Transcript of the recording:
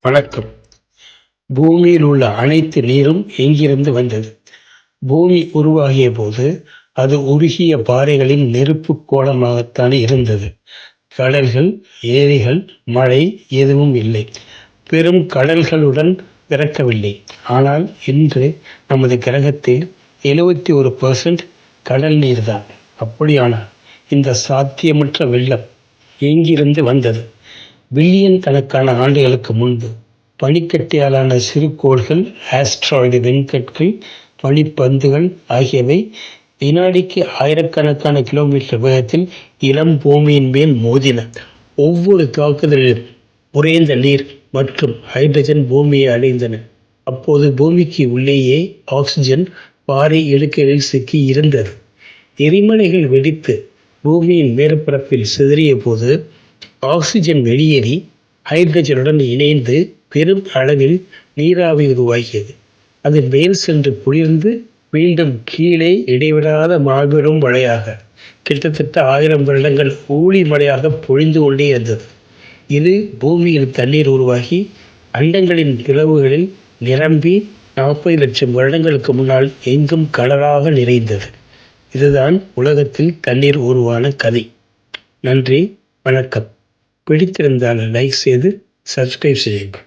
வணக்கம். பூமியில் உள்ள அனைத்து நீரும் எங்கிருந்து வந்தது? பூமி உருவாகிய போது அது உருகிய பாறைகளின் நெருப்பு கோலமாகத்தான் இருந்தது. கடல்கள், ஏரிகள், மழை எதுவும் இல்லை. பெரும் கடல்களுடன் பிறக்கவில்லை. ஆனால் இன்று நமது கிரகத்தில் 71% கடல் நீர்தான். அப்படியானால் இந்த சாத்தியமற்ற வெள்ளம் எங்கிருந்து வந்தது? பில்லியன் கணக்கான ஆண்டுகளுக்கு முன்பு பனிக்கட்டியாலான சிறு கோள்கள், ஆஸ்ட்ராய்டு விண்கற்கள், பனிப்பந்துகள் ஆகியவை வினாடிக்கு ஆயிரக்கணக்கான கிலோமீட்டர் வேகத்தில் இளம் பூமியின் மேல் மோதின. ஒவ்வொரு தாக்குதலிலும் உறைந்த நீர் மற்றும் ஹைட்ரஜன் பூமியை அடைந்தன. அப்போது பூமிக்கு உள்ளேயே ஆக்சிஜன் பாறை இடுக்குகளில் சிக்கி இருந்தது. எரிமலைகள் வெடித்து பூமியின் மேற்பரப்பில் சிதறிய போது ஆக்சிஜன் வெளியேறி ஹைட்ரஜனுடன் இணைந்து பெரும் அளவில் நீராவி உருவாகியது. அது மேல் சென்று குளிர்ந்து மீண்டும் கீழே இடைவிடாத மாபெரும் மழையாக கிட்டத்தட்ட 1000 வருடங்கள் ஊழி மழையாக பொழிந்து கொண்டே இருந்தது. இது பூமியில் தண்ணீர் உருவாகி அண்டங்களின் பிளவுகளில் நிரம்பி 40 லட்சம் வருடங்களுக்கு முன்னால் எங்கும் கடலாக நிறைந்தது. இதுதான் உலகத்தில் தண்ணீர் உருவான கதை. நன்றி, வணக்கம். பிடித்திருந்தால் லைக் செய்து சப்ஸ்கிரைப் செய்யுங்கள்.